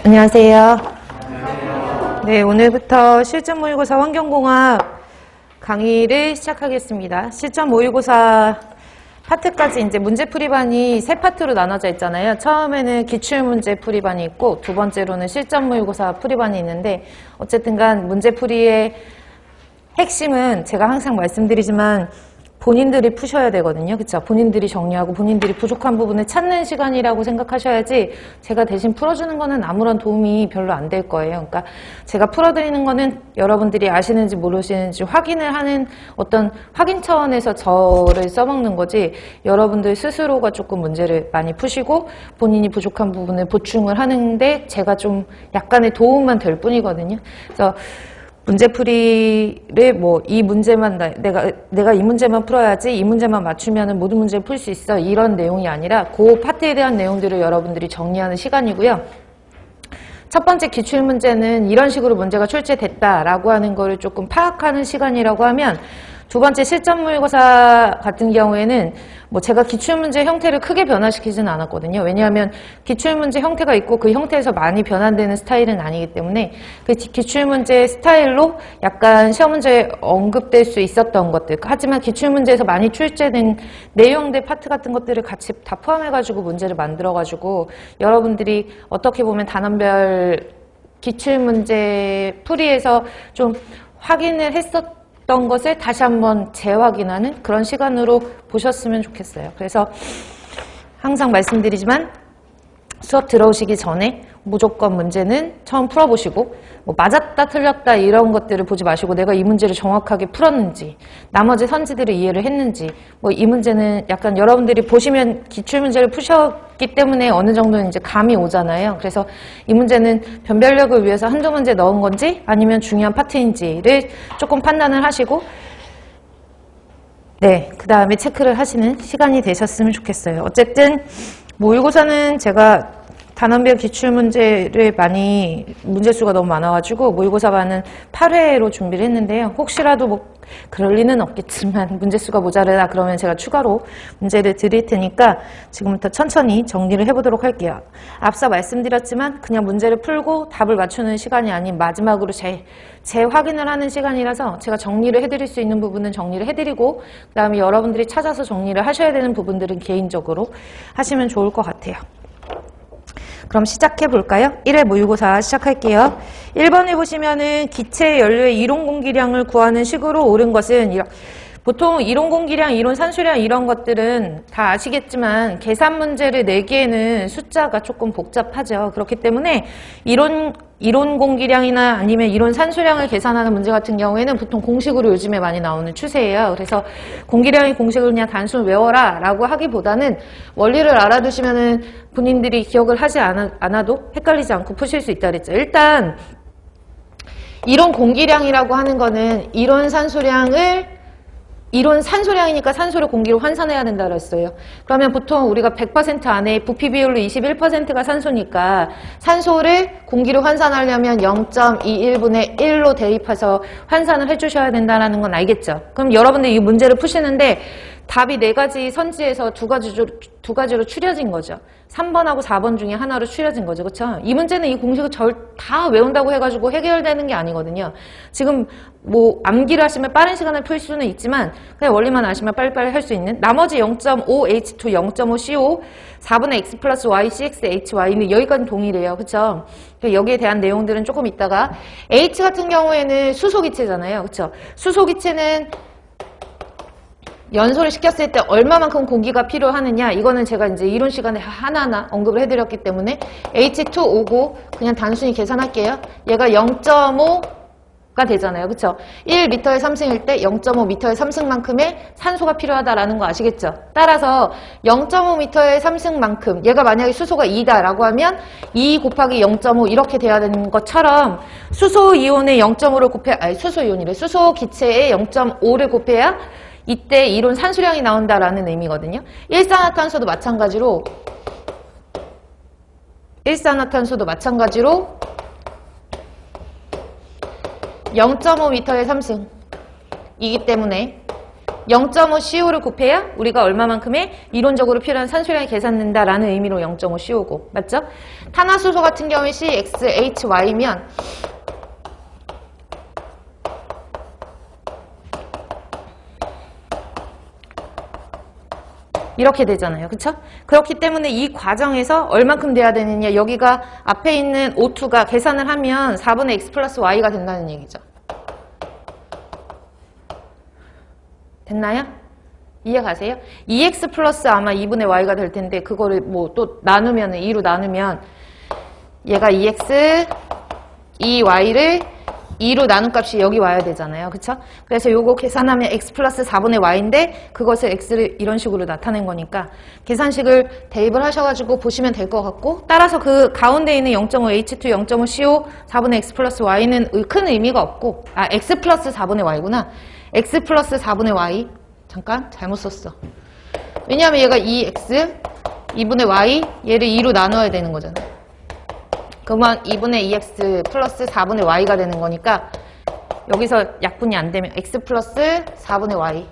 안녕하세요. 네, 오늘부터 실전 모의고사 환경공학 강의를 시작하겠습니다. 실전 모의고사 파트까지 이제 문제풀이반이 세 파트로 나눠져 있잖아요. 처음에는 기출문제 풀이반이 있고 두 번째로는 실전 모의고사 풀이반이 있는데 어쨌든 간 문제풀이의 핵심은 제가 항상 말씀드리지만 본인들이 푸셔야 되거든요. 그쵸? 본인들이 정리하고 본인들이 부족한 부분을 찾는 시간이라고 생각하셔야지 제가 대신 풀어주는 거는 아무런 도움이 별로 안 될 거예요. 그러니까 제가 풀어드리는 거는 여러분들이 아시는지 모르시는지 확인을 하는 어떤 확인 차원에서 저를 써먹는 거지 여러분들 스스로가 조금 문제를 많이 푸시고 본인이 부족한 부분을 보충을 하는데 제가 좀 약간의 도움만 될 뿐이거든요. 그래서 문제풀이를 뭐 이 문제만 내가 이 문제만 풀어야지 이 문제만 맞추면은 모든 문제를 풀 수 있어 이런 내용이 아니라 그 파트에 대한 내용들을 여러분들이 정리하는 시간이고요. 첫 번째 기출문제는 이런 식으로 문제가 출제됐다라고 하는 거를 조금 파악하는 시간이라고 하면 두 번째 실전 모의고사 같은 경우에는 뭐 제가 기출문제 형태를 크게 변화시키지는 않았거든요. 왜냐하면 기출문제 형태가 있고 그 형태에서 많이 변환되는 스타일은 아니기 때문에 그 기출문제 스타일로 약간 시험 문제에 언급될 수 있었던 것들 하지만 기출문제에서 많이 출제된 내용들 파트 같은 것들을 같이 다 포함해가지고 문제를 만들어가지고 여러분들이 어떻게 보면 단원별 기출문제 풀이에서 좀 확인을 했었던 것을 다시 한번 재확인하는 그런 시간으로 보셨으면 좋겠어요. 그래서 항상 말씀드리지만 수업 들어오시기 전에 무조건 문제는 처음 풀어보시고 뭐 맞았다 틀렸다 이런 것들을 보지 마시고 내가 이 문제를 정확하게 풀었는지 나머지 선지들을 이해를 했는지 뭐 이 문제는 약간 여러분들이 보시면 기출문제를 푸셨기 때문에 어느 정도는 이제 감이 오잖아요. 그래서 이 문제는 변별력을 위해서 한두 문제 넣은 건지 아니면 중요한 파트인지를 조금 판단을 하시고 네, 그 다음에 체크를 하시는 시간이 되셨으면 좋겠어요. 어쨌든 모의고사는 제가 단원별 기출문제를 많이 문제수가 너무 많아가지고 모의고사반은 8회로 준비를 했는데요. 혹시라도 뭐 그럴 리는 없겠지만 문제수가 모자르다 그러면 제가 추가로 문제를 드릴 테니까 지금부터 천천히 정리를 해보도록 할게요. 앞서 말씀드렸지만 그냥 문제를 풀고 답을 맞추는 시간이 아닌 마지막으로 재확인을 하는 시간이라서 제가 정리를 해드릴 수 있는 부분은 정리를 해드리고 그 다음에 여러분들이 찾아서 정리를 하셔야 되는 부분들은 개인적으로 하시면 좋을 것 같아요. 그럼 시작해 볼까요? 1회 모의고사 시작할게요. 1번에 보시면은 기체 연료의 이론 공기량을 구하는 식으로 옳은 것은 보통 이론 공기량, 이론 산수량 이런 것들은 다 아시겠지만 계산 문제를 내기에는 숫자가 조금 복잡하죠. 그렇기 때문에 이론 공기량이나 아니면 이론 산수량을 계산하는 문제 같은 경우에는 보통 공식으로 요즘에 많이 나오는 추세예요. 그래서 공기량의 공식을 그냥 단순 외워라 라고 하기보다는 원리를 알아두시면은 본인들이 기억을 하지 않아도 헷갈리지 않고 푸실 수 있다 그랬죠. 일단 이론 공기량이라고 하는 거는 이론 산소량이니까 산소를 공기로 환산해야 된다 그랬어요. 그러면 보통 우리가 100% 안에 부피 비율로 21%가 산소니까 산소를 공기로 환산하려면 0.21분의 1로 대입해서 환산을 해주셔야 된다는 건 알겠죠? 그럼 여러분들 이 문제를 푸시는데 답이 4가지 선지에서 두 가지로 추려진 거죠. 3번하고 4번 중에 하나로 추려진 거죠. 그렇죠? 이 문제는 이 공식을 다 외운다고 해가지고 해결되는 게 아니거든요. 지금 뭐 암기를 하시면 빠른 시간에 풀 수는 있지만 그냥 원리만 아시면 빨리빨리 할 수 있는 나머지 0.5H2, 0.5CO, 4분의 X 플러스 Y, CX, HY는 여기까지 동일해요. 그렇죠? 여기에 대한 내용들은 조금 있다가 H 같은 경우에는 수소기체잖아요. 그렇죠? 수소기체는 연소를 시켰을 때 얼마만큼 공기가 필요하느냐 이거는 제가 이제 이론 시간에 하나하나 언급을 해드렸기 때문에 H2O9 그냥 단순히 계산할게요. 얘가 0.5가 되잖아요. 그쵸? 1m의 3승일 때 0.5m의 3승만큼의 산소가 필요하다라는 거 아시겠죠? 따라서 0.5m의 3승만큼 얘가 만약에 수소가 2다 라고 하면 2 곱하기 0.5 이렇게 돼야 되는 것처럼 수소 이온의 0.5를 곱해야 수소 이온이래. 수소 기체의 0.5를 곱해야 이때 이론 산수량이 나온다라는 의미거든요. 일산화탄소도 마찬가지로 0.5m의 3승이기 때문에 0.5 CO 를 곱해야 우리가 얼마만큼의 이론적으로 필요한 산소량이 계산된다라는 의미로 0.5 CO고 맞죠? 탄화수소 같은 경우에 CXHY면 이렇게 되잖아요. 그쵸? 그렇기 때문에 이 과정에서 얼만큼 돼야 되느냐 여기가 앞에 있는 O2가 계산을 하면 4분의 X 플러스 Y가 된다는 얘기죠. 됐나요? 이해 가세요? 2X 플러스 아마 2분의 Y가 될 텐데 그거를 뭐 또 나누면 2로 나누면 얘가 2X 2Y를 2로 나눈 값이 여기 와야 되잖아요. 그쵸? 그래서 요거 계산하면 x 플러스 4분의 y인데 그것을 x를 이런 식으로 나타낸 거니까 계산식을 대입을 하셔가지고 보시면 될 것 같고 따라서 그 가운데 있는 0.5h2, 0.5co 4분의 x 플러스 y는 큰 의미가 없고 x 플러스 4분의 y구나. x 플러스 4분의 y 잠깐 잘못 썼어. 왜냐하면 얘가 2x 2분의 y 얘를 2로 나눠야 되는 거잖아요. 그러면 2분의 2x 플러스 4분의 y가 되는 거니까 여기서 약분이 안 되면 x 플러스 4분의 y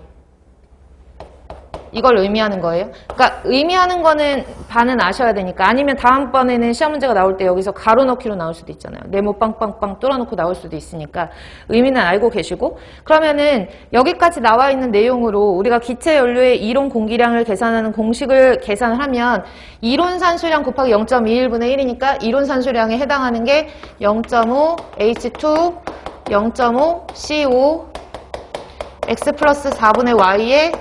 이걸 의미하는 거예요. 그러니까 의미하는 거는 반은 아셔야 되니까 아니면 다음번에는 시험 문제가 나올 때 여기서 가로 넣기로 나올 수도 있잖아요. 네모 빵빵빵 뚫어놓고 나올 수도 있으니까 의미는 알고 계시고 그러면은 여기까지 나와 있는 내용으로 우리가 기체 연료의 이론 공기량을 계산하는 공식을 계산을 하면 이론 산소량 곱하기 0.21분의 1이니까 이론 산소량에 해당하는 게 0.5 H2 0.5 CO X 플러스 4분의 Y에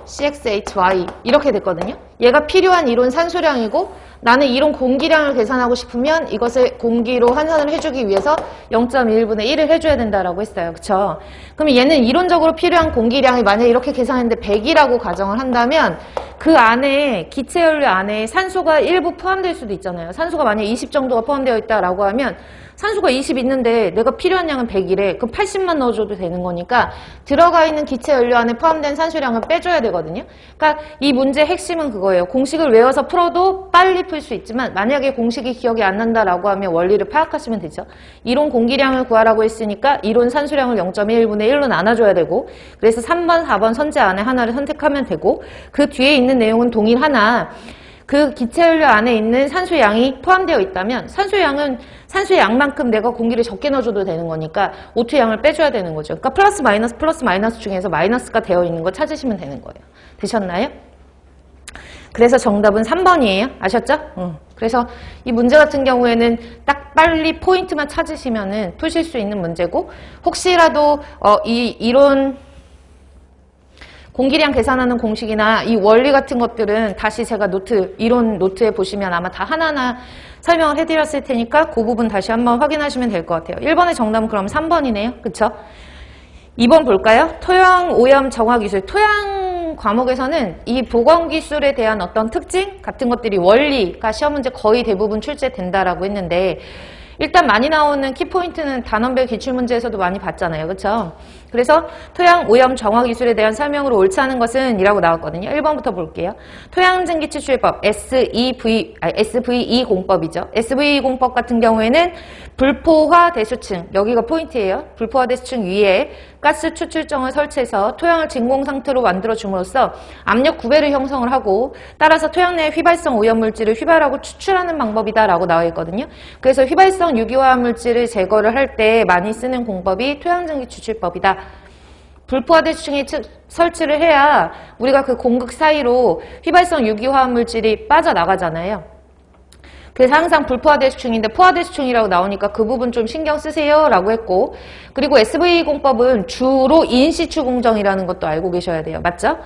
CXHY 이렇게 됐거든요. 얘가 필요한 이론 산소량이고 나는 이론 공기량을 계산하고 싶으면 이것을 공기로 환산을 해주기 위해서 0.1분의 1을 해줘야 된다라고 했어요. 그쵸? 그럼 얘는 이론적으로 필요한 공기량이 만약에 이렇게 계산했는데 100이라고 가정을 한다면 그 안에 기체연료 안에 산소가 일부 포함될 수도 있잖아요. 산소가 만약에 20 정도가 포함되어 있다라고 하면 산소가 20 있는데 내가 필요한 양은 100이래. 그럼 80만 넣어줘도 되는 거니까 들어가 있는 기체 연료 안에 포함된 산소량을 빼줘야 되거든요. 그러니까 이 문제의 핵심은 그거예요. 공식을 외워서 풀어도 빨리 풀 수 있지만 만약에 공식이 기억이 안 난다라고 하면 원리를 파악하시면 되죠. 이론 공기량을 구하라고 했으니까 이론 산소량을 0.1분의 1로 나눠줘야 되고 그래서 3번, 4번 선제 안에 하나를 선택하면 되고 그 뒤에 있는 내용은 동일하나 그 기체연료 안에 있는 산소양이 포함되어 있다면 산소양은 산소의 양만큼 내가 공기를 적게 넣어줘도 되는 거니까 O2 양을 빼줘야 되는 거죠. 그러니까 플러스 마이너스 중에서 마이너스가 되어 있는 거 찾으시면 되는 거예요. 되셨나요? 그래서 정답은 3번이에요. 아셨죠? 그래서 이 문제 같은 경우에는 딱 빨리 포인트만 찾으시면은 푸실 수 있는 문제고 혹시라도 이 이론 공기량 계산하는 공식이나 이 원리 같은 것들은 다시 제가 이론 노트에 보시면 아마 다 하나하나 설명을 해드렸을 테니까 그 부분 다시 한번 확인하시면 될 것 같아요. 1번의 정답은 그럼 3번이네요. 그쵸? 2번 볼까요? 토양 오염 정화 기술. 토양 과목에서는 이 보건 기술에 대한 어떤 특징 같은 것들이 원리가 시험 문제 거의 대부분 출제된다라고 했는데 일단 많이 나오는 키포인트는 단원별 기출문제에서도 많이 봤잖아요. 그렇죠? 그래서 토양 오염 정화 기술에 대한 설명으로 옳지 않은 것은 이라고 나왔거든요. 1번부터 볼게요. 토양증기 추출법 SVE 공법이죠. SVE 공법 같은 경우에는 불포화 대수층, 여기가 포인트예요. 불포화 대수층 위에 가스 추출정을 설치해서 토양을 진공 상태로 만들어 줌으로써 압력 9배를 형성을 하고 따라서 토양 내 휘발성 오염물질을 휘발하고 추출하는 방법이다라고 나와 있거든요. 그래서 휘발성 유기화합 물질을 제거를 할 때 많이 쓰는 공법이 토양증기 추출법이다. 불포화 대수층에 설치를 해야 우리가 그 공극 사이로 휘발성 유기화합 물질이 빠져나가잖아요. 그래서 항상 불포화 대수층인데 포화 대수층이라고 나오니까 그 부분 좀 신경 쓰세요 라고 했고 그리고 SVE 공법은 주로 인시추 공정이라는 것도 알고 계셔야 돼요. 맞죠?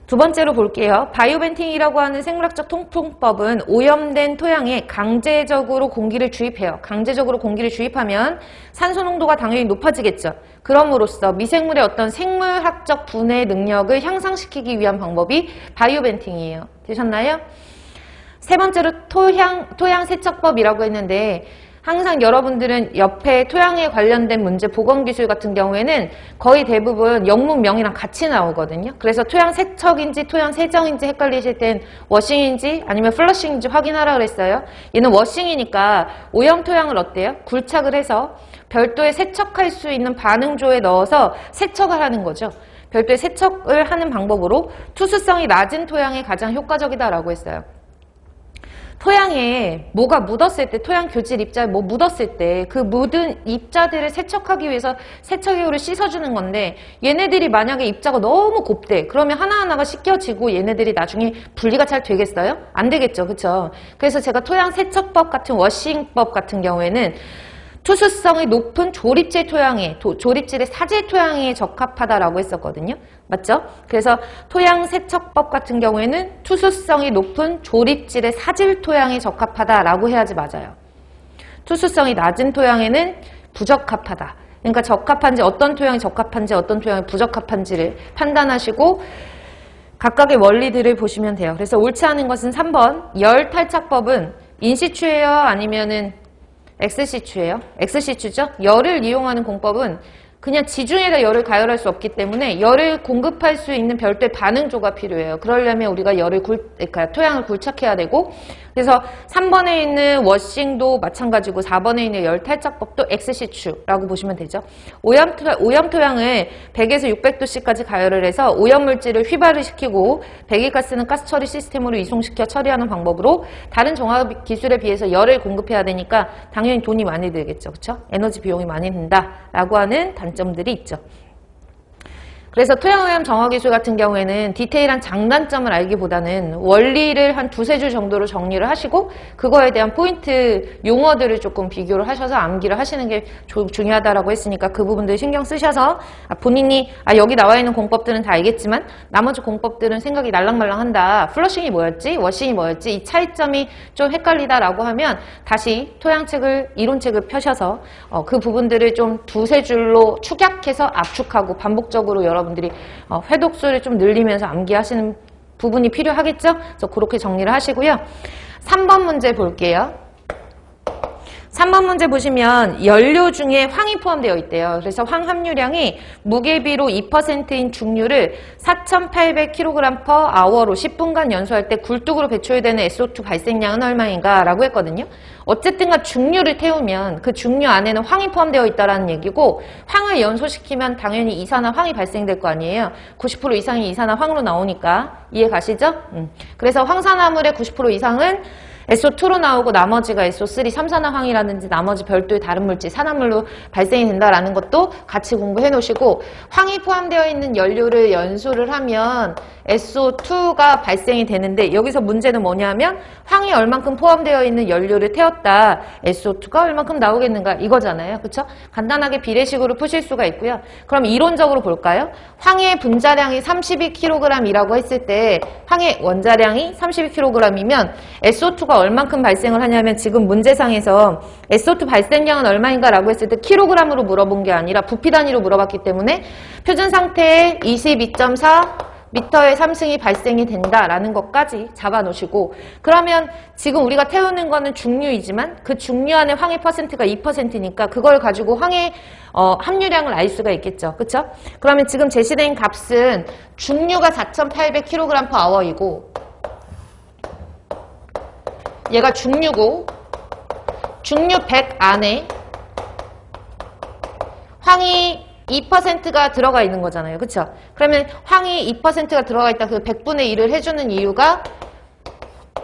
두 번째로 볼게요. 바이오벤팅이라고 하는 생물학적 통풍법은 오염된 토양에 강제적으로 공기를 주입해요. 강제적으로 공기를 주입하면 산소 농도가 당연히 높아지겠죠. 그럼으로써 미생물의 어떤 생물학적 분해 능력을 향상시키기 위한 방법이 바이오벤팅이에요. 되셨나요? 세 번째로 토양 세척법이라고 했는데 항상 여러분들은 옆에 토양에 관련된 문제 보건기술 같은 경우에는 거의 대부분 영문명이랑 같이 나오거든요. 그래서 토양 세척인지 토양 세정인지 헷갈리실 땐 워싱인지 아니면 플러싱인지 확인하라 그랬어요. 얘는 워싱이니까 오염 토양을 어때요? 굴착을 해서 별도의 세척할 수 있는 반응조에 넣어서 세척을 하는 거죠. 별도의 세척을 하는 방법으로 투수성이 낮은 토양에 가장 효과적이다라고 했어요. 토양에 뭐가 묻었을 때, 토양 교질 입자에 뭐 묻었을 때 그 묻은 입자들을 세척하기 위해서 세척기구를 씻어주는 건데, 얘네들이 만약에 입자가 너무 곱대. 그러면 하나하나가 씻겨지고 얘네들이 나중에 분리가 잘 되겠어요? 안 되겠죠. 그쵸? 그래서 제가 토양 세척법 같은 워싱법 같은 경우에는 투수성이 높은 조립질 토양에, 조립질의 사질 토양에 적합하다라고 했었거든요. 맞죠? 그래서 토양 세척법 같은 경우에는 투수성이 높은 조립질의 사질 토양에 적합하다라고 해야지 맞아요. 투수성이 낮은 토양에는 부적합하다. 그러니까 적합한지, 어떤 토양이 적합한지 어떤 토양이 부적합한지를 판단하시고 각각의 원리들을 보시면 돼요. 그래서 옳지 않은 것은 3번 열 탈착법은 인시추예요? 아니면은 엑스시추예요? 엑스시추죠? 열을 이용하는 공법은 그냥 지중에다 열을 가열할 수 없기 때문에 열을 공급할 수 있는 별도의 반응조가 필요해요. 그러려면 우리가 그러니까 토양을 굴착해야 되고, 그래서 3번에 있는 워싱도 마찬가지고 4번에 있는 열 탈착법도 엑스시추라고 보시면 되죠. 오염 토양을 100에서 600도씨까지 가열을 해서 오염물질을 휘발을 시키고 배기가스는 가스 처리 시스템으로 이송시켜 처리하는 방법으로 다른 정화 기술에 비해서 열을 공급해야 되니까 당연히 돈이 많이 들겠죠. 그렇죠? 에너지 비용이 많이 든다라고 하는 단점들이 있죠. 그래서 토양오염 정화기술 같은 경우에는 디테일한 장단점을 알기보다는 원리를 한 두세 줄 정도로 정리를 하시고 그거에 대한 포인트 용어들을 조금 비교를 하셔서 암기를 하시는 게 중요하다라고 했으니까 그 부분들 신경 쓰셔서 본인이 여기 나와 있는 공법들은 다 알겠지만 나머지 공법들은 생각이 날랑말랑한다. 플러싱이 뭐였지? 워싱이 뭐였지? 이 차이점이 좀 헷갈리다라고 하면 다시 토양책을 이론책을 펴셔서 그 부분들을 좀 두세 줄로 축약해서 압축하고 반복적으로 여러분들이 회독수를 좀 늘리면서 암기하시는 부분이 필요하겠죠? 그래서 그렇게 정리를 하시고요. 3번 문제 볼게요. 3번 문제 보시면 연료 중에 황이 포함되어 있대요. 그래서 황 함유량이 무게비로 2%인 중류를 4,800kg/h로 10분간 연소할 때 굴뚝으로 배출되는 SO2 발생량은 얼마인가? 라고 했거든요. 어쨌든가 중류를 태우면 그 중류 안에는 황이 포함되어 있다는 얘기고, 황을 연소시키면 당연히 이산화황이 발생될 거 아니에요. 90% 이상이 이산화황으로 나오니까 이해 가시죠? 그래서 황산화물의 90% 이상은 SO2로 나오고 나머지가 SO3, 삼산화황이라든지 나머지 별도의 다른 물질, 산화물로 발생이 된다라는 것도 같이 공부해 놓으시고, 황이 포함되어 있는 연료를 연소를 하면 SO2가 발생이 되는데, 여기서 문제는 뭐냐면 황이 얼만큼 포함되어 있는 연료를 태웠다. SO2가 얼만큼 나오겠는가 이거잖아요. 그렇죠? 간단하게 비례식으로 푸실 수가 있고요. 그럼 이론적으로 볼까요? 황의 분자량이 32kg이라고 했을 때 황의 원자량이 32kg이면 SO2가 얼만큼 발생을 하냐면, 지금 문제상에서 SO2 발생량은 얼마인가 라고 했을 때 킬로그램으로 물어본 게 아니라 부피 단위로 물어봤기 때문에 표준 상태에 22.4 미터의 삼승이 발생이 된다라는 것까지 잡아 놓으시고, 그러면 지금 우리가 태우는 거는 중류이지만 그 중류 안에 황의 퍼센트가 2%니까 그걸 가지고 황의 함유량을 알 수가 있겠죠. 그쵸? 그러면 지금 제시된 값은 중류가 4,800kg/h이고 얘가 중류고, 중류 100 안에 황이 2%가 들어가 있는 거잖아요. 그쵸? 그러면 황이 2%가 들어가 있다. 그 100분의 1을 해주는 이유가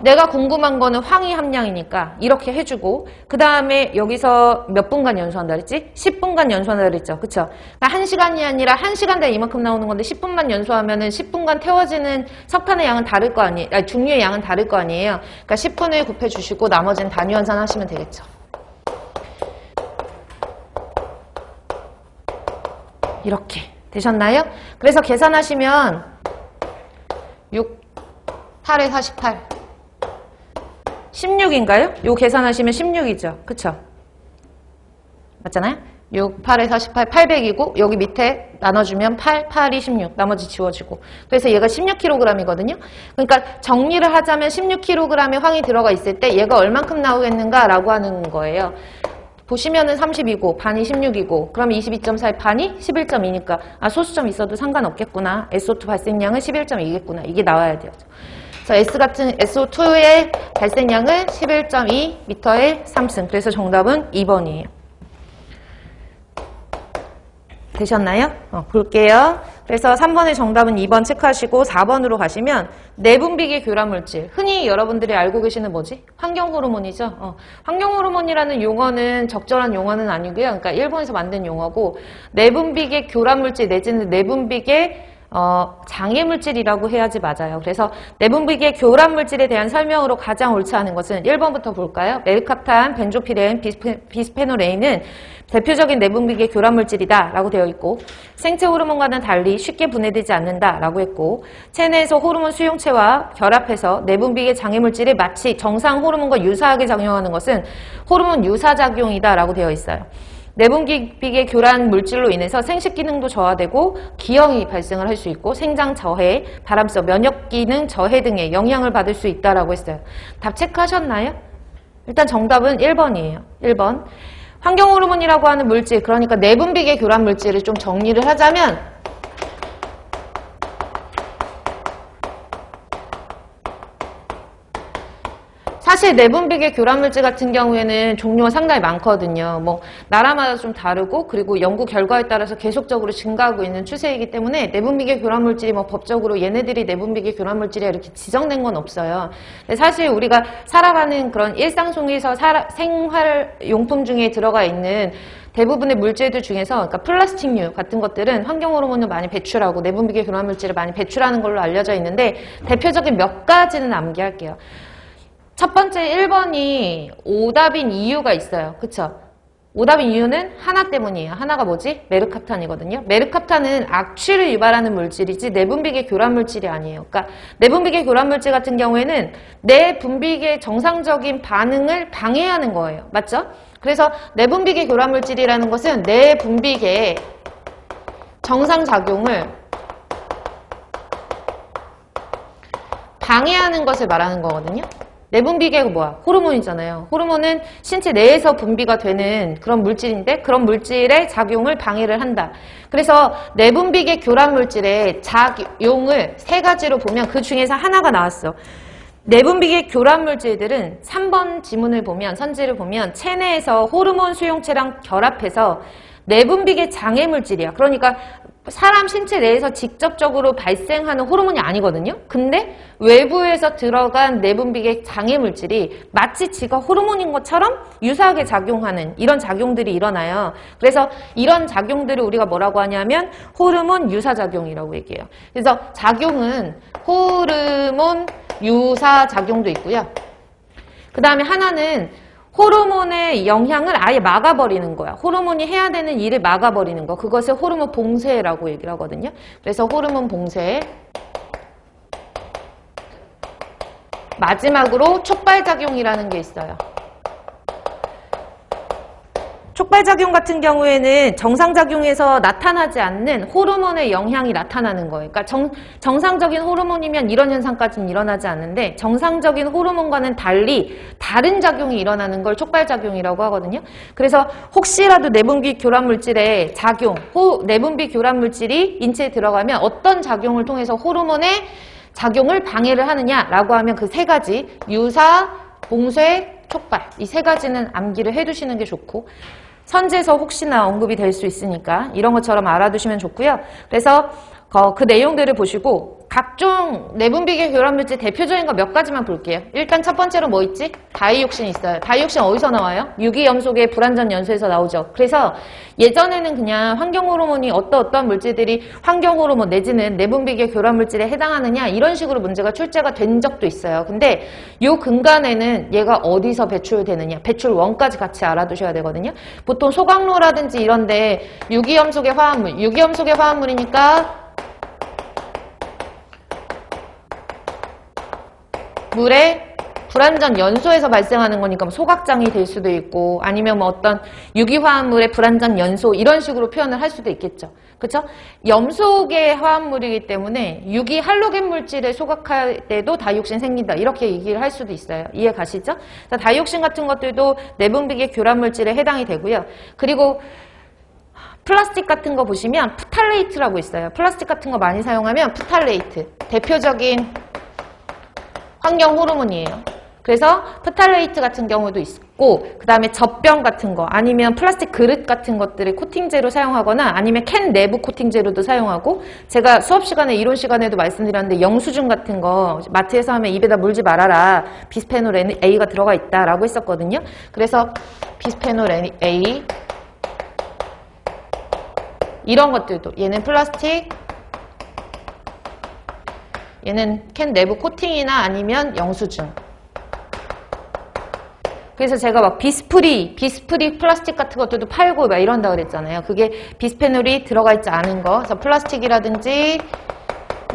내가 궁금한 거는 황의 함량이니까 이렇게 해주고, 그 다음에 여기서 몇 분간 연소한다 그랬지? 10분간 연소한다 그랬죠. 그쵸? 그러니까 1시간이 아니라 1시간당 이만큼 나오는 건데 10분만 연소하면은 10분간 태워지는 석탄의 양은 다를 거 아니에요. 중류의 양은 다를 거 아니에요. 그러니까 10분을 곱해주시고 나머지는 단위 환산하시면 되겠죠. 이렇게 되셨나요? 그래서 계산하시면 6, 8에 48 16인가요? 요 계산하시면 16이죠. 그쵸? 맞잖아요? 6, 8에 48, 800이고 여기 밑에 나눠주면 8, 8이 16, 나머지 지워지고. 그래서 얘가 16kg이거든요. 그러니까 정리를 하자면 16kg의 황이 들어가 있을 때 얘가 얼만큼 나오겠는가 라고 하는 거예요. 보시면은 30이고 반이 16이고 그러면 22.4의 반이 11.2니까 소수점 있어도 상관없겠구나. SO2 발생량은 11.2겠구나. 이게 나와야 돼요. 그래서 SO2의 발생량은 11.2 미터의 3승. 그래서 정답은 2번이에요. 되셨나요? 볼게요. 그래서 3번의 정답은 2번 체크하시고 4번으로 가시면 내분비계 교란물질. 흔히 여러분들이 알고 계시는 뭐지? 환경호르몬이죠. 환경호르몬이라는 용어는 적절한 용어는 아니고요. 그러니까 일본에서 만든 용어고 내분비계 교란물질 내지는 내분비계 장애물질이라고 해야지 맞아요. 그래서 내분비계 교란물질에 대한 설명으로 가장 옳지 않은 것은 1번부터 볼까요? 메르캅탄, 벤조피렌, 비스페놀 A는 대표적인 내분비계 교란물질이다 라고 되어 있고 생체 호르몬과는 달리 쉽게 분해되지 않는다 라고 했고 체내에서 호르몬 수용체와 결합해서 내분비계 장애물질이 마치 정상 호르몬과 유사하게 작용하는 것은 호르몬 유사작용이다 라고 되어 있어요. 내분비계 교란 물질로 인해서 생식 기능도 저하되고 기형이 발생을 할 수 있고 생장 저해, 바람성, 면역 기능 저해 등의 영향을 받을 수 있다라고 했어요. 답 체크하셨나요? 일단 정답은 1번이에요. 1번. 환경 호르몬이라고 하는 물질, 그러니까 내분비계 교란 물질을 좀 정리를 하자면 사실 내분비계 교란물질 같은 경우에는 종류가 상당히 많거든요. 뭐 나라마다 좀 다르고 그리고 연구 결과에 따라서 계속적으로 증가하고 있는 추세이기 때문에 내분비계 교란물질이 뭐 법적으로 얘네들이 내분비계 교란물질이 이렇게 지정된 건 없어요. 사실 우리가 살아가는 그런 일상 속에서 생활용품 중에 들어가 있는 대부분의 물질들 중에서 그러니까 플라스틱류 같은 것들은 환경호르몬을 많이 배출하고 내분비계 교란물질을 많이 배출하는 걸로 알려져 있는데 대표적인 몇 가지는 암기할게요. 첫 번째 1번이 오답인 이유가 있어요. 그쵸? 오답인 이유는 하나 때문이에요. 하나가 뭐지? 메르캅탄이거든요. 메르캅탄은 악취를 유발하는 물질이지 내분비계 교란물질이 아니에요. 그러니까 내분비계 교란물질 같은 경우에는 내분비계 정상적인 반응을 방해하는 거예요. 맞죠? 그래서 내분비계 교란물질이라는 것은 내분비계의 정상작용을 방해하는 것을 말하는 거거든요. 내분비계가 뭐야? 호르몬이잖아요. 호르몬은 신체 내에서 분비가 되는 그런 물질인데 그런 물질의 작용을 방해를 한다. 그래서 내분비계 교란 물질의 작용을 세 가지로 보면 그 중에서 하나가 나왔어. 내분비계 교란 물질들은 3번 지문을 보면 선지를 보면 체내에서 호르몬 수용체랑 결합해서 내분비계 장애 물질이야. 그러니까 사람 신체 내에서 직접적으로 발생하는 호르몬이 아니거든요. 근데 외부에서 들어간 내분비계 장애 물질이 마치 지가 호르몬인 것처럼 유사하게 작용하는 이런 작용들이 일어나요. 그래서 이런 작용들을 우리가 뭐라고 하냐면 호르몬 유사작용이라고 얘기해요. 그래서 작용은 호르몬 유사작용도 있고요. 그 다음에 하나는 호르몬의 영향을 아예 막아버리는 거야. 호르몬이 해야 되는 일을 막아버리는 거. 그것을 호르몬 봉쇄라고 얘기를 하거든요. 그래서 호르몬 봉쇄. 마지막으로 촉발작용이라는 게 있어요. 촉발작용 같은 경우에는 정상작용에서 나타나지 않는 호르몬의 영향이 나타나는 거예요. 그러니까 정상적인 호르몬이면 이런 현상까지는 일어나지 않는데 정상적인 호르몬과는 달리 다른 작용이 일어나는 걸 촉발작용이라고 하거든요. 그래서 혹시라도 내분비 교란물질의 작용, 내분비 교란물질이 인체에 들어가면 어떤 작용을 통해서 호르몬의 작용을 방해를 하느냐라고 하면 그 세 가지 유사, 봉쇄, 촉발 이 세 가지는 암기를 해두시는 게 좋고 선지에서 혹시나 언급이 될 수 있으니까 이런 것처럼 알아두시면 좋고요. 그래서 그 내용들을 보시고 각종 내분비계 교란물질 대표적인 거 몇 가지만 볼게요. 일단 첫 번째로 뭐 있지? 다이옥신 있어요. 다이옥신 어디서 나와요? 유기염속의 불완전 연소에서 나오죠. 그래서 예전에는 그냥 환경호르몬이 어떤 물질들이 환경호르몬 내지는 내분비계 교란물질에 해당하느냐 이런 식으로 문제가 출제가 된 적도 있어요. 근데 요 근간에는 얘가 어디서 배출되느냐 배출원까지 같이 알아두셔야 되거든요. 보통 소각로라든지 이런데 유기염속의 화합물, 유기염속의 화합물이니까 물의 불완전 연소에서 발생하는 거니까 뭐 소각장이 될 수도 있고 아니면 뭐 어떤 유기화합물의 불완전 연소 이런 식으로 표현을 할 수도 있겠죠. 그렇죠? 염속의 화합물이기 때문에 유기 할로겐 물질을 소각할 때도 다이옥신 생긴다. 이렇게 얘기를 할 수도 있어요. 이해 가시죠? 자, 다이옥신 같은 것들도 내분비계 교란 물질에 해당이 되고요. 그리고 플라스틱 같은 거 보시면 프탈레이트라고 있어요. 플라스틱 같은 거 많이 사용하면 프탈레이트. 대표적인 환경 호르몬이에요. 그래서 프탈레이트 같은 경우도 있고 있고, 그 다음에 젖병 같은 거 아니면 플라스틱 그릇 같은 것들을 코팅제로 사용하거나 아니면 캔 내부 코팅제로도 사용하고, 제가 수업 시간에 이론 시간에도 말씀드렸는데 영수증 같은 거 마트에서 하면 입에다 물지 말아라, 비스페놀 A가 들어가 있다라고 했었거든요. 그래서 비스페놀 A 이런 것들도, 얘는 플라스틱, 얘는 캔 내부 코팅이나 아니면 영수증. 그래서 제가 막 비스프리 플라스틱 같은 것들도 팔고 막 이런다 그랬잖아요. 그게 비스페놀이 들어가 있지 않은 거. 그래서 플라스틱이라든지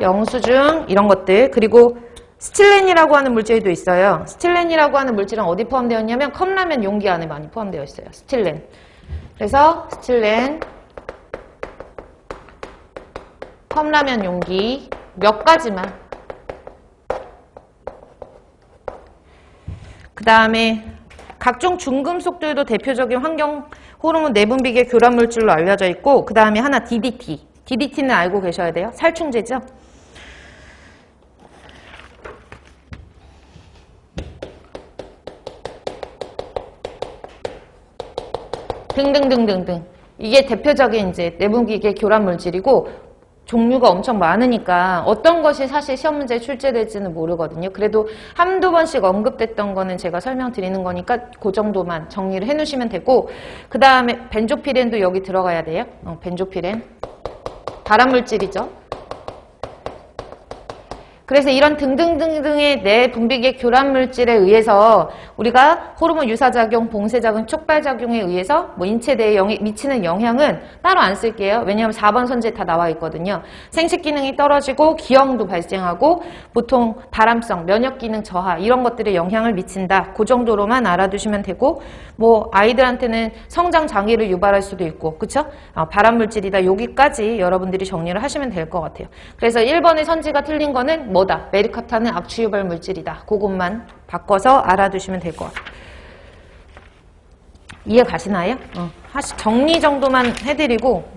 영수증 이런 것들. 그리고 스틸렌이라고 하는 물질도 있어요. 스틸렌이라고 하는 물질은 어디 포함되어 있냐면 컵라면 용기 안에 많이 포함되어 있어요. 스틸렌. 그래서 스틸렌, 컵라면 용기 몇 가지만. 그 다음에 각종 중금속들도 대표적인 환경 호르몬 내분비계 교란 물질로 알려져 있고, 그 다음에 하나 DDT. DDT는 알고 계셔야 돼요. 살충제죠. 등등등등등. 이게 대표적인 이제 내분비계 교란 물질이고, 종류가 엄청 많으니까 어떤 것이 사실 시험 문제에 출제될지는 모르거든요. 그래도 한두 번씩 언급됐던 거는 제가 설명드리는 거니까 그 정도만 정리를 해놓으시면 되고, 그 다음에 벤조피렌도 여기 들어가야 돼요. 벤조피렌. 발암물질이죠. 그래서 이런 등등등등의 내분비계 교란물질에 의해서 우리가 호르몬 유사작용, 봉쇄작용, 촉발작용에 의해서 뭐 인체대에 미치는 영향은 따로 안 쓸게요. 왜냐하면 4번 선지에 다 나와 있거든요. 생식기능이 떨어지고 기형도 발생하고 보통 발암성, 면역기능 저하 이런 것들에 영향을 미친다. 그 정도로만 알아두시면 되고, 뭐 아이들한테는 성장장애를 유발할 수도 있고, 그쵸? 발암물질이다. 여기까지 여러분들이 정리를 하시면 될 것 같아요. 그래서 1번의 선지가 틀린 거는 뭐다? 메리카타는 악취유발 물질이다. 그것만 바꿔서 알아두시면 될 것 같아요. 이해 가시나요? 정리 정도만 해드리고,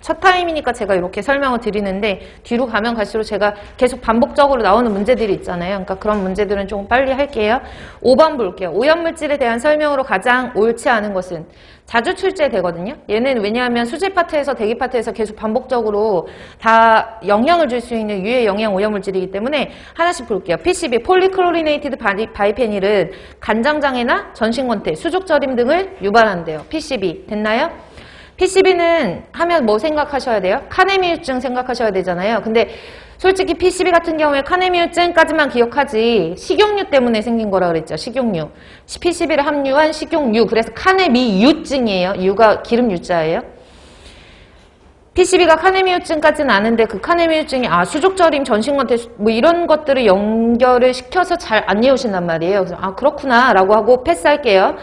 첫 타임이니까 제가 이렇게 설명을 드리는데 뒤로 가면 갈수록 제가 계속 반복적으로 나오는 문제들이 있잖아요. 그러니까 그런 문제들은 조금 빨리 할게요. 5번 볼게요. 오염물질에 대한 설명으로 가장 옳지 않은 것은 자주 출제되거든요. 얘는 왜냐하면 수제 파트에서 대기 파트에서 계속 반복적으로 다 영향을 줄 수 있는 유해 영양 오염물질이기 때문에 하나씩 볼게요. PCB, 폴리클로리네이티드 바이페닐은 간장장애나 전신권태, 수족저림 등을 유발한대요. PCB 됐나요? PCB는 하면 뭐 생각하셔야 돼요? 카네미유증 생각하셔야 되잖아요. 근데 솔직히 PCB 같은 경우에 카네미유증까지만 기억하지 식용유 때문에 생긴 거라 그랬죠. 식용유. PCB를 함유한 식용유. 그래서 카네미유증이에요. 유가 기름 유자예요. PCB가 카네미유증까지는 아는데 그 카네미유증이 수족저림, 전신권태 뭐 이런 것들을 연결을 시켜서 잘 안 외우신단 말이에요. 그래서 그렇구나 라고 하고 패스할게요.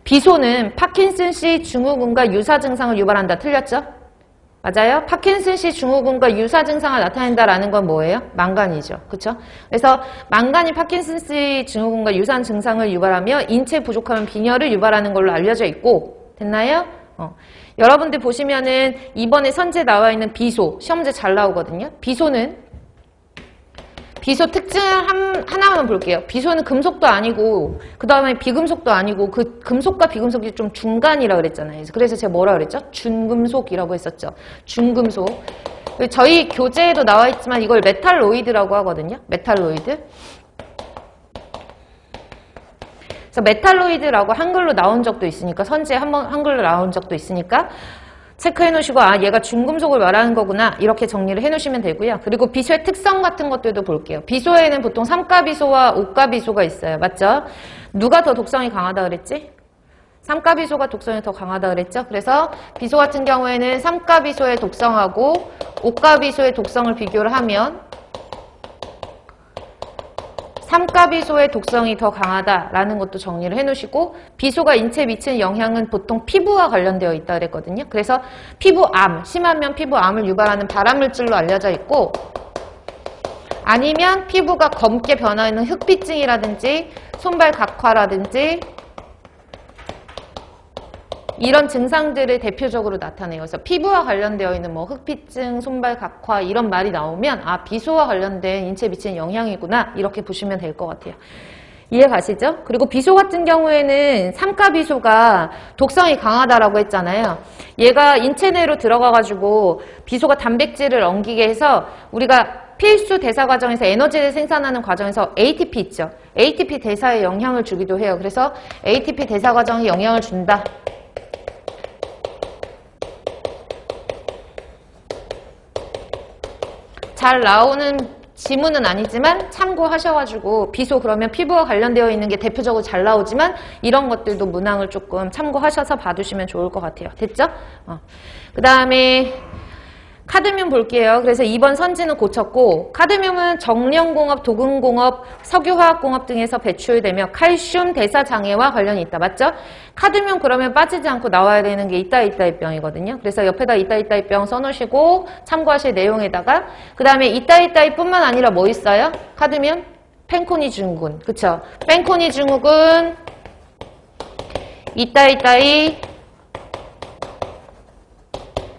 비소는 파킨슨씨 증후군과 유사 증상을 유발한다. 틀렸죠? 맞아요? 파킨슨씨 증후군과 유사 증상을 나타낸다라는 건 뭐예요? 망간이죠. 그렇죠? 그래서 망간이 파킨슨씨 증후군과 유사한 증상을 유발하며 인체 부족하면 빈혈을 유발하는 걸로 알려져 있고, 됐나요? 여러분들 보시면은 이번에 선지에 나와 있는 비소, 시험 문제 잘 나오거든요. 비소 특징 하나만 볼게요. 비소는 금속도 아니고 그 다음에 비금속도 아니고 그 금속과 비금속이 좀 중간이라 그랬잖아요. 그래서 제가 뭐라 그랬죠? 준금속이라고 했었죠. 준금속. 저희 교재에도 나와 있지만 이걸 메탈로이드라고 하거든요. 메탈로이드. 그래서 메탈로이드라고 한글로 나온 적도 있으니까, 선지에 한번 한글로 나온 적도 있으니까 체크해 놓으시고 얘가 중금속을 말하는 거구나 이렇게 정리를 해 놓으시면 되고요. 그리고 비소의 특성 같은 것들도 볼게요. 비소에는 보통 3가비소와 5가비소가 있어요. 맞죠? 누가 더 독성이 강하다 그랬지? 3가비소가 독성이 더 강하다 그랬죠? 그래서 비소 같은 경우에는 3가비소의 독성하고 5가비소의 독성을 비교를 하면 3가비소의 독성이 더 강하다라는 것도 정리를 해놓으시고, 비소가 인체에 미치는 영향은 보통 피부와 관련되어 있다 그랬거든요. 그래서 피부암, 심하면 피부암을 유발하는 발암물질로 알려져 있고, 아니면 피부가 검게 변하는 흑피증이라든지 손발 각화라든지 이런 증상들을 대표적으로 나타내요. 그래서 피부와 관련되어 있는 뭐 흑피증, 손발 각화 이런 말이 나오면 비소와 관련된 인체에 미치는 영향이구나 이렇게 보시면 될 것 같아요. 이해 가시죠? 그리고 비소 같은 경우에는 삼가 비소가 독성이 강하다라고 했잖아요. 얘가 인체 내로 들어가가지고 비소가 단백질을 엉기게 해서 우리가 필수 대사 과정에서 에너지를 생산하는 과정에서 ATP 있죠. ATP 대사에 영향을 주기도 해요. 그래서 ATP 대사 과정에 영향을 준다. 잘 나오는 지문은 아니지만 참고하셔가지고 비소 그러면 피부와 관련되어 있는 게 대표적으로 잘 나오지만 이런 것들도 문항을 조금 참고하셔서 봐두시면 좋을 것 같아요. 됐죠? 그 다음에 카드뮴 볼게요. 그래서 2번 선지는 고쳤고 카드뮴은 정령공업, 도금공업, 석유화학공업 등에서 배출되며 칼슘 대사장애와 관련이 있다. 맞죠? 카드뮴 그러면 빠지지 않고 나와야 되는 게 이따이따이 병이거든요. 그래서 옆에다 이따이따이 병 써놓으시고 참고하실 내용에다가 그 다음에 이따이따이 뿐만 아니라 뭐 있어요? 카드뮴? 펜코니 증후군. 그쵸? 펜코니 증후군 이따이따이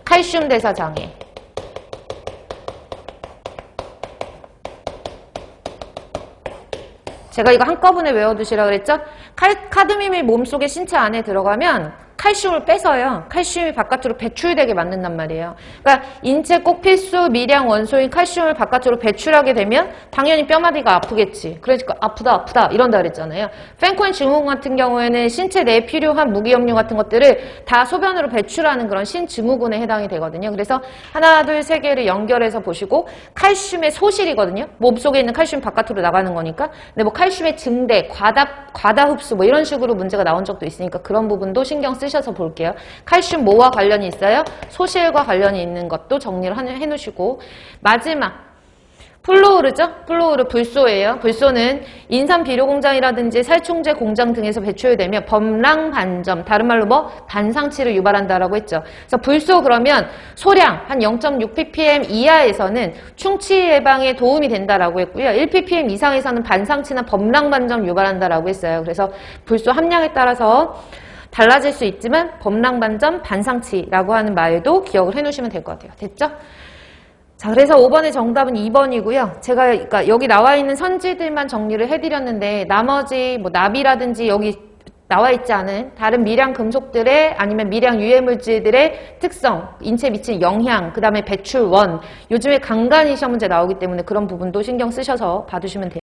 칼슘 대사장애 제가 이거 한꺼번에 외워두시라 그랬죠? 카드뮴이 몸속에 신체 안에 들어가면 칼슘을 뺏어요. 칼슘이 바깥으로 배출되게 만든단 말이에요. 그러니까 인체 꼭 필수 미량 원소인 칼슘을 바깥으로 배출하게 되면 당연히 뼈마디가 아프겠지. 그러니까 아프다 이런다 그랬잖아요. 펜코니 증후군 같은 경우에는 신체 내에 필요한 무기염류 같은 것들을 다 소변으로 배출하는 그런 신증후군에 해당이 되거든요. 그래서 하나, 둘, 세 개를 연결해서 보시고 칼슘의 소실이거든요. 몸속에 있는 칼슘 바깥으로 나가는 거니까. 근데 뭐 칼슘의 증대, 과다 흡수 뭐 이런 식으로 문제가 나온 적도 있으니까 그런 부분도 신경 쓰셔서 볼게요. 칼슘 뭐와 관련이 있어요? 소실과 관련이 있는 것도 정리를 해놓으시고 마지막 플로우르죠? 플로우르 불소예요. 불소는 인삼 비료 공장이라든지 살충제 공장 등에서 배출되며 범랑 반점, 다른 말로 뭐 반상치를 유발한다라고 했죠. 그래서 불소 그러면 소량 한 0.6ppm 이하에서는 충치 예방에 도움이 된다라고 했고요. 1ppm 이상에서는 반상치나 범랑 반점 유발한다라고 했어요. 그래서 불소 함량에 따라서 달라질 수 있지만 범랑 반점, 반상치라고 하는 말도 기억을 해놓으시면 될 것 같아요. 됐죠? 자, 그래서 5번의 정답은 2번이고요. 제가 그러니까 여기 나와 있는 선지들만 정리를 해드렸는데 나머지 뭐 납이라든지 여기 나와 있지 않은 다른 미량 금속들의 아니면 미량 유해물질들의 특성, 인체에 미치는 영향, 그 다음에 배출원, 요즘에 간간히 시험 문제 나오기 때문에 그런 부분도 신경 쓰셔서 봐두시면 돼요.